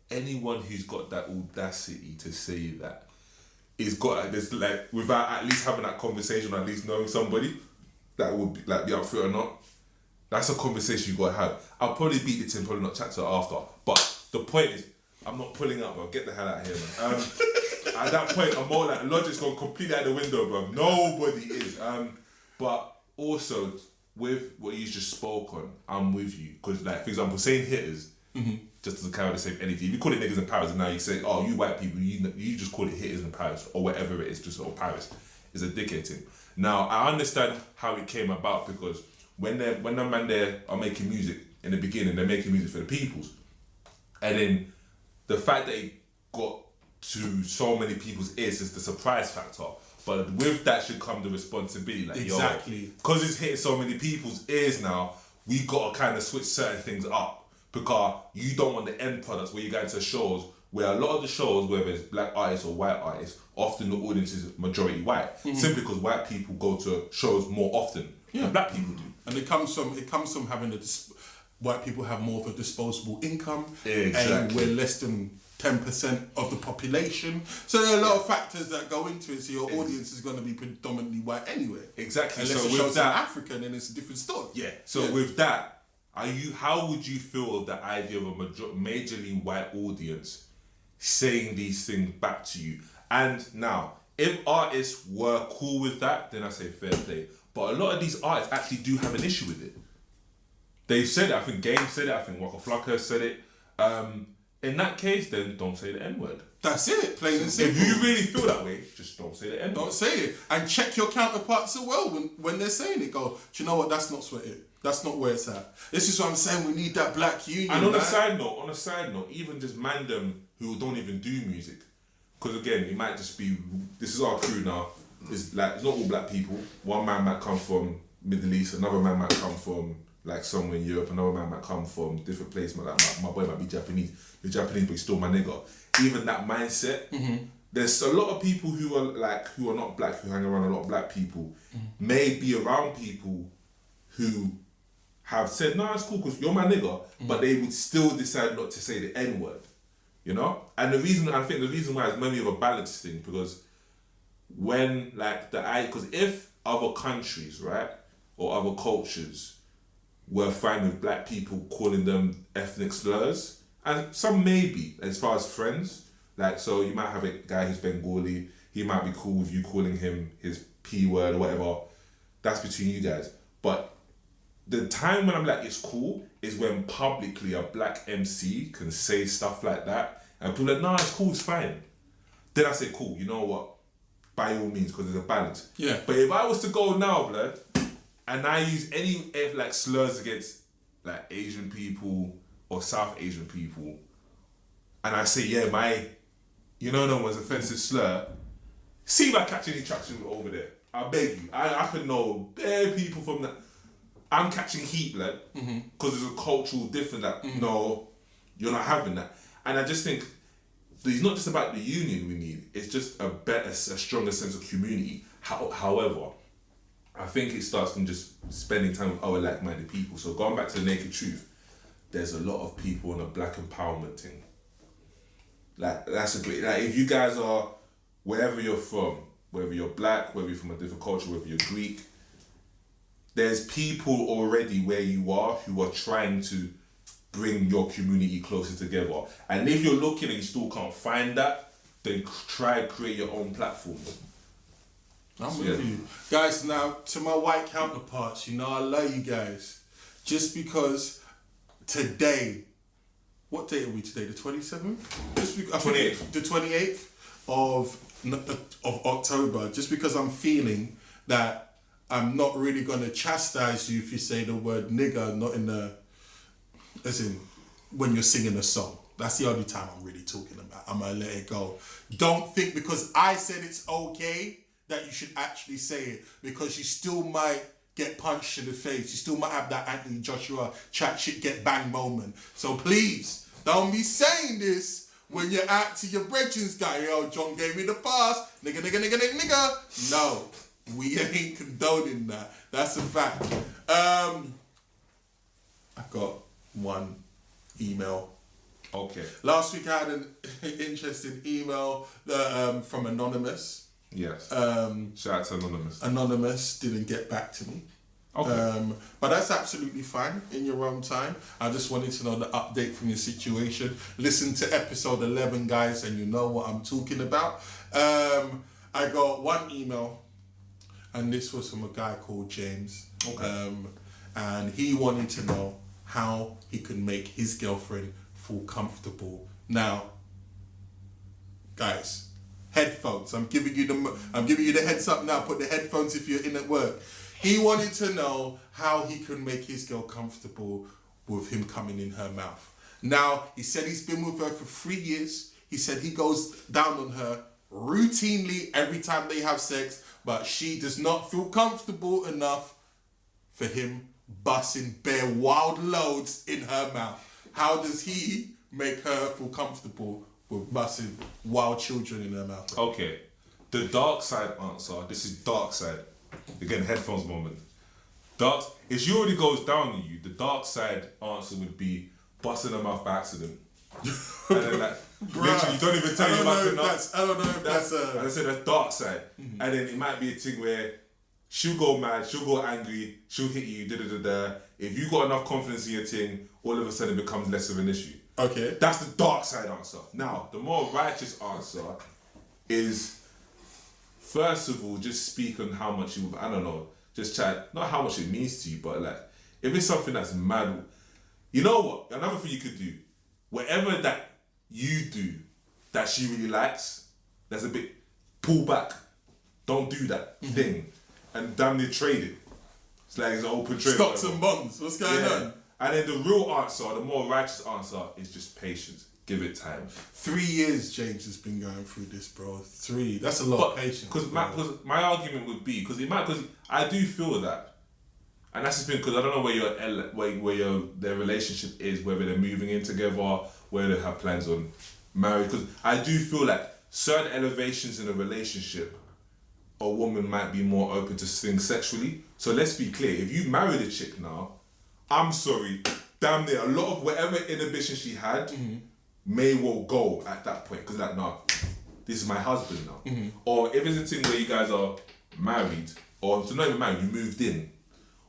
anyone who's got that audacity to say that is got this, like, without at least having that conversation, or at least knowing somebody that would be up for it or not. That's a conversation you gotta have. I'll probably beat the team, probably not chat to her after. But the point is, I'm not pulling up, bro. Get the hell out of here, man. At that point, I'm more like, logic's gone completely out the window, bro. Nobody is. But also, with what you just spoke on, I'm with you. Because, like, for example, saying hitters, just doesn't carry the same energy. If you call it niggas in Paris, and now you say, oh, you white people, you just call it hitters in Paris, or whatever it is, just or Paris, is a dickhead thing. Now, I understand how it came about, because when the man there are making music, in the beginning, they're making music for the peoples. And then the fact that it got to so many people's ears is the surprise factor. But with that should come the responsibility. Like, exactly. Because it's hitting so many people's ears now, we got to kind of switch certain things up. Because you don't want the end products where you go to shows where a lot of the shows, whether it's black artists or white artists, often the audience is majority white. Simply because white people go to shows more often than black people do. And it comes from having white people have more of a disposable income. Exactly. And we're less than 10% of the population. So there are a lot of factors that go into it. So your audience is going to be predominantly white anyway. Exactly. Unless so it with shows that, in Africa, then it's a different story. Yeah. So with that, how would you feel of the idea of a majorly white audience saying these things back to you? And now, if artists were cool with that, then I say fair play. But a lot of these artists actually do have an issue with it. They said it. I think Game said it. I think Waka Flocka said it. In that case, then don't say the N-word. That's it, plain and simple. If you really feel that way, just don't say the N-word. Don't say it. And check your counterparts as well when they're saying it. Go, do you know what? That's not where it's at. This is what I'm saying. We need that black union. And on a side note, even just man them who don't even do music. Because again, it might just be, this is our crew now. It's not all black people. One man might come from Middle East, another man might come from like somewhere in Europe, another man might come from different place. Like my boy might be Japanese. You're Japanese, but he's still my nigga. Even that mindset, there's a lot of people who are not black, who hang around a lot of black people, may be around people who have said, no, it's cool because you're my nigga, but they would still decide not to say the N-word, you know? And I think the reason why is maybe of a balance thing, because when because if other countries, right, or other cultures were fine with black people calling them ethnic slurs, and some may be, as far as friends, so you might have a guy who's Bengali, he might be cool with you calling him his P word or whatever, that's between you guys. But the time when I'm like, it's cool, is when publicly a black MC can say stuff like that, and people are like, nah, it's cool, it's fine. Then I say, cool, you know what? By all means, because there's a balance. Yeah. But if I was to go now, blood, and I use any slurs against Asian people or South Asian people, and I say, yeah, no one's offensive slur, see if I catch any traction over there. I beg you. I could know bare people from that. I'm catching heat, blood, because there's a cultural difference that, no, you're not having that. And I just think it's not just about the union we need, it's just a stronger sense of community. However, I think it starts from just spending time with other like-minded people. So going back to the naked truth, there's a lot of people on a black empowerment thing. That's a great, if you guys are, wherever you're from, whether you're black, whether you're from a different culture, whether you're Greek, there's people already where you are who are trying to bring your community closer together. And if you're looking and you still can't find that, then try to create your own platform. I'm with you. Guys, now, to my white counterparts, I love you guys. Just because today, what date are we today? The 27th? 28th. The 28th of October. Just because I'm feeling that I'm not really going to chastise you if you say the word nigger, not as in when you're singing a song. That's the only time I'm really talking about. I'm going to let it go. Don't think because I said it's okay that you should actually say it, because you still might get punched in the face. You still might have that Anthony Joshua chat shit get bang moment. So please, don't be saying this when you're out to your brethren's guy. Yo, John gave me the pass. Nigga. No. We ain't condoning that. That's a fact. I got one email. Okay. Last week I had an interesting email from Anonymous. Yes. Shout out to Anonymous. Anonymous didn't get back to me. Okay. But that's absolutely fine in your own time. I just wanted to know the update from your situation. Listen to episode 11, guys, and you know what I'm talking about. I got one email, and this was from a guy called James. Okay. And he wanted to know how he could make his girlfriend feel comfortable. Now, guys, headphones. I'm giving you the heads up now. Put the headphones if you're in at work. He wanted to know how he could make his girl comfortable with him coming in her mouth. Now, he said he's been with her for 3 years. He said he goes down on her routinely every time they have sex, but she does not feel comfortable enough for him busting bare wild loads in her mouth. How does he make her feel comfortable with busting wild children in her mouth? Okay, the dark side answer, this is dark side. Again, headphones moment. If she already goes down on you, the dark side answer would be busting her mouth by accident. And then literally, you don't even tell your mouth enough. I don't know if that's as I said, that's dark side. Mm-hmm. And then it might be a thing where she'll go mad, she'll go angry, she'll hit you, If you got enough confidence in your thing, all of a sudden it becomes less of an issue. Okay. That's the dark side answer. Now, the more righteous answer is, first of all, just speak on how much you, I don't know, just chat, not how much it means to you, but if it's something that's mad, you know what? Another thing you could do, wherever that you do that she really likes, that's a bit pull back. Don't do that thing. And damn near trade it. It's like it's an open trade. Stocks and bonds. What's going on? And then the real answer, the more righteous answer, is just patience. Give it time. 3 years James has been going through this, bro. 3. That's a lot of patience. Because my argument would be, because I do feel that. And that's the thing, because I don't know where their relationship is, whether they're moving in together, whether they have plans on marriage. Because I do feel like certain elevations in a relationship, a woman might be more open to things sexually. So let's be clear, if you married a chick now, I'm sorry, damn near a lot of whatever inhibition she had may well go at that point. Because like, no, this is my husband now. Or if it's a thing where you guys are married, or so not even married, you moved in,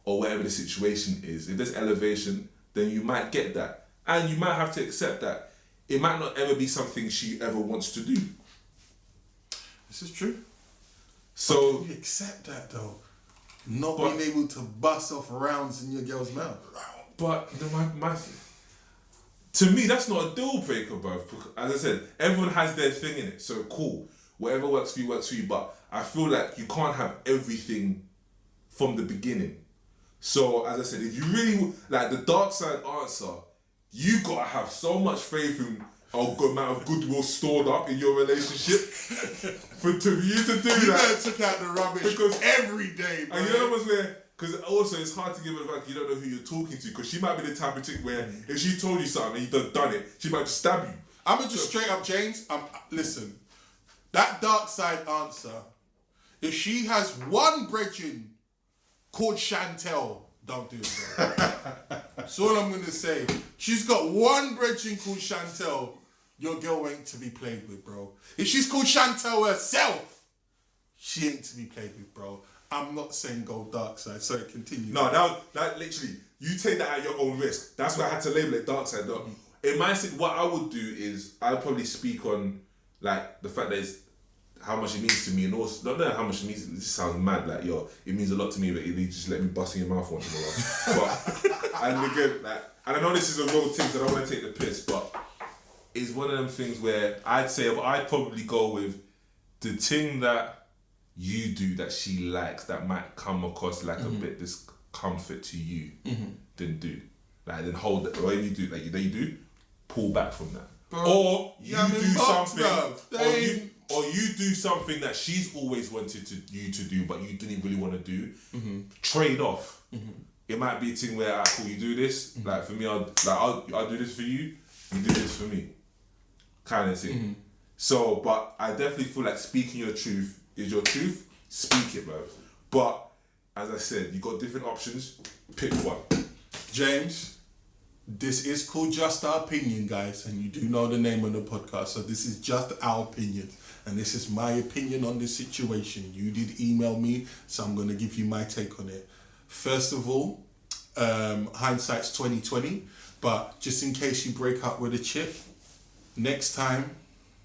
or whatever the situation is, if there's elevation, then you might get that. And you might have to accept that it might not ever be something she ever wants to do. This is true. So you accept that though. Not being able to bust off rounds in your girl's mouth. But my to me, that's not a deal breaker, bro. As I said, everyone has their thing in it. So cool. Whatever works for you, works for you. But I feel like you can't have everything from the beginning. So, as I said, if you really, like the dark side answer, you gotta have so much faith in a good amount of goodwill stored up in your relationship for you to do You that. took out the rubbish Because every day, bro. And you know what's where, because also it's hard to give advice, you don't know who you're talking to, because she might be the type of chick where if she told you something and you done it, she might just stab you. I'm gonna just straight up, James. Listen, that dark side answer. If she has one brethren called Chantel, don't do it, bro. That's all I'm gonna say. She's got one brethren called Chantel. Your girl ain't to be played with, bro. If she's called Chantel herself, she ain't to be played with, bro. I'm not saying go dark side. Sorry, continue. No, that literally, you take that at your own risk. That's why I had to label it dark side. Though. In my what I would do is I'd probably speak on like the fact that it's how much it means to me, and also don't know how much it means. This sounds mad, like yo, it means a lot to me, but you just let me bust in your mouth once in a while. But and again, like, and I know this is a real thing, so I don't want to take the piss, but it's one of them things where I'd probably go with the thing that you do that she likes that might come across like a bit discomfort to you. Then do then hold it. Or if you do you do, pull back from that. Bro, Or you do something, bruv. or you do something that she's always wanted you to do, but you didn't really want to do. Trade off. It might be a thing where cool, you do this. Like for me, I'll do this for you. You do this for me, kind of thing. So, but I definitely feel like speaking your truth is your truth. Speak it, bro. But as I said, you got different options. Pick one. James, this is called Just Our Opinion, guys, and you do know the name of the podcast, so this is just our opinion, and this is my opinion on this situation. You did email me, so I'm going to give you my take on it. First of all, hindsight's 20/20, but just in case you break up with a chick, next time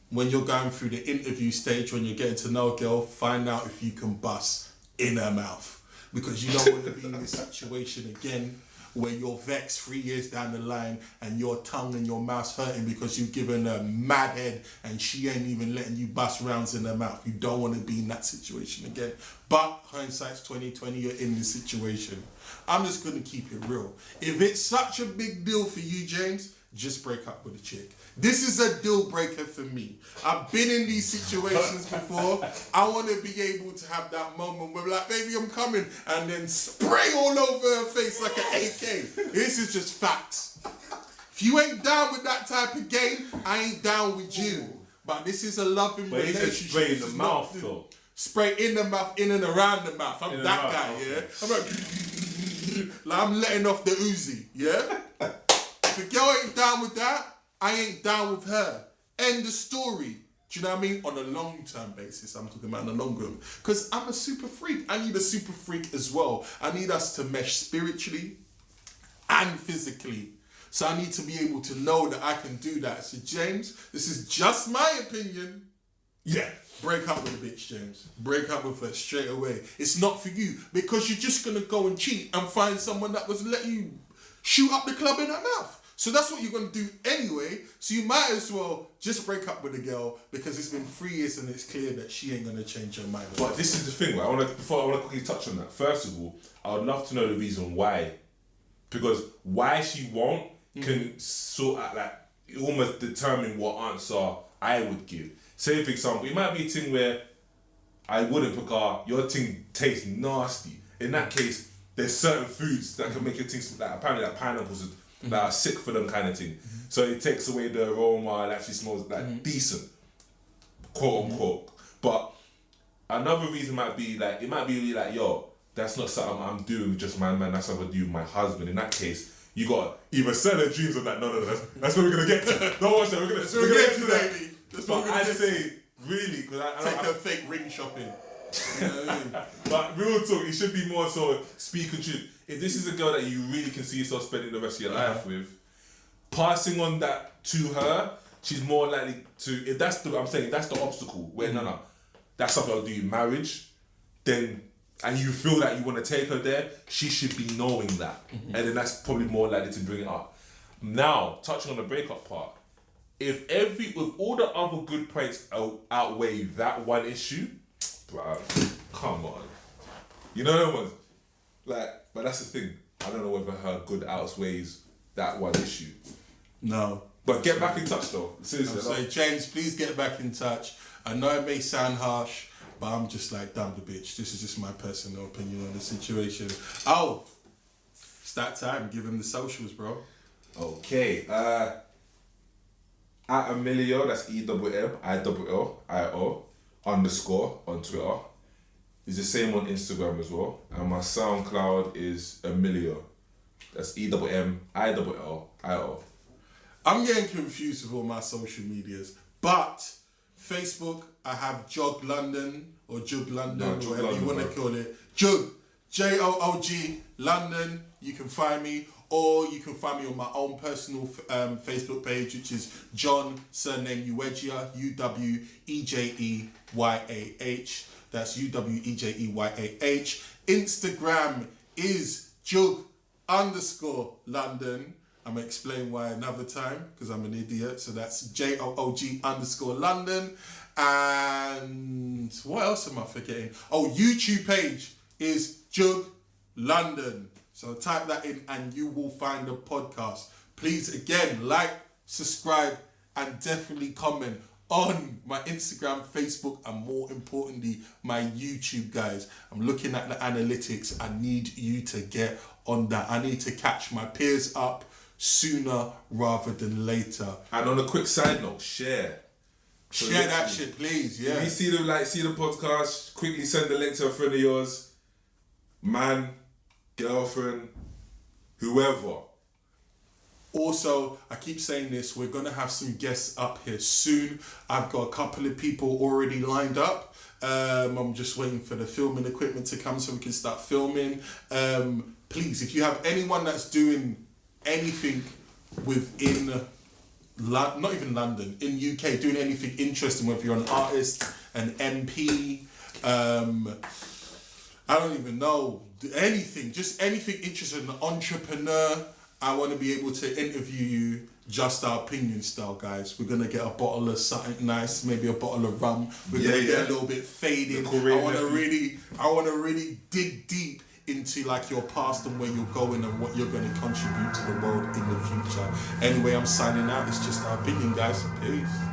when you're going through the interview stage, when you're getting to know a girl, find out if you can bust in her mouth, because you don't want to be in this situation again where you're vexed 3 years down the line and your tongue and your mouth's hurting because you've given her mad head and she ain't even letting you bust rounds in her mouth. You don't want to be in that situation again. But hindsight's 20/20, you're in this situation. I'm just going to keep it real. If it's such a big deal for you, James, just break up with a chick. This is a deal breaker for me. I've been in these situations before. I want to be able to have that moment where like, baby, I'm coming, and then spray all over her face like an AK. This is just facts. If you ain't down with that type of game, I ain't down with you. But this is a loving But he relationship. said spray in This the is mouth, not- though. Spray in the mouth, in and around the mouth. I'm In that the mouth, guy, okay. yeah? I'm like I'm letting off the Uzi, yeah? If a girl ain't down with that, I ain't down with her. End the story. Do you know what I mean? On a long-term basis, I'm talking about in the long run. Because I'm a super freak. I need a super freak as well. I need us to mesh spiritually and physically. So I need to be able to know that I can do that. So James, this is just my opinion. Yeah. Break up with a bitch, James. Break up with her straight away. It's not for you. Because you're just going to go and cheat and find someone that was let you shoot up the club in her mouth. So that's what you're going to do anyway. So you might as well just break up with the girl because it's been 3 years and it's clear that she ain't going to change her mind. But this is the thing, right? I want to quickly touch on that. First of all, I would love to know the reason why. Because why she won't can sort of like almost determine what answer I would give. Say, for example, it might be a thing where I wouldn't because your thing tastes nasty. In that case, there's certain foods that can make your thing, like apparently like pineapples that are sick for them kind of thing. So it takes away the aroma, it actually smells like decent, quote unquote. But another reason might be like, it might be really like, yo, that's not something I'm doing with just my man, that's something I do with my husband. In that case, you got either sell their dreams or that. No, that's what we're gonna get to. Don't watch that. We're gonna get to that. baby. That's But what we're gonna I'd get say really because Take her fake ring shopping. You know what I mean? But real talk, it should be more so speak and truth. If this is a girl that you really can see yourself spending the rest of your life with, passing on that to her, she's more likely to. If that's the, I'm saying that's the obstacle. Where no, that's something I'll do in marriage. Then. And you feel that you want to take her there, she should be knowing that. And then that's probably more likely to bring it up. Now, touching on the breakup part, if all the other good points outweigh that one issue, bro, come on. You know what I mean? Like, but that's the thing. I don't know whether her good outweighs that one issue. No. But get back in touch though. Seriously. So James, please get back in touch. I know it may sound harsh, but I'm just like, damn the bitch. This is just my personal opinion on the situation. Oh, it's that time. Give him the socials, bro. Okay. At Emilio, that's EMMILLIO __ on Twitter. It's the same on Instagram as well. And my SoundCloud is Emilio. That's EMMILLIO. I'm getting confused with all my social medias, but Facebook, I have JOOG London or JOOG London, JOOG whatever London, you want to bro. call it. JOOG, JOOG London. You can find me, or you can find me on my own personal Facebook page, which is John surname Uwejia, UWEJEYAH. That's UWEJEYAH. Instagram is JOOG _London. I'm going to explain why another time because I'm an idiot. So that's JOOG _ London. And what else am I forgetting? Oh, YouTube page is JOOG London. So type that in and you will find the podcast. Please, again, like, subscribe, and definitely comment on my Instagram, Facebook, and more importantly, my YouTube, guys. I'm looking at the analytics. I need you to get on that. I need to catch my peers up sooner rather than later. And on a quick side note, share. So Share that shit, please. Yeah. If you see the podcast, quickly send the link to a friend of yours, man, girlfriend, whoever. Also, I keep saying this, we're going to have some guests up here soon. I've got a couple of people already lined up. I'm just waiting for the filming equipment to come so we can start filming. Please, if you have anyone that's doing anything within, not even London, in UK, doing anything interesting, whether you're an artist, an MP, I don't even know, anything, just anything interesting, an entrepreneur. I want to be able to interview you just our opinion style, guys. We're going to get a bottle of something nice, maybe a bottle of rum. We're going to get a little bit faded. I want to really dig deep into like your past and where you're going and what you're going to contribute to the world in the future. Anyway, I'm signing out. It's just our opinion, guys. Peace.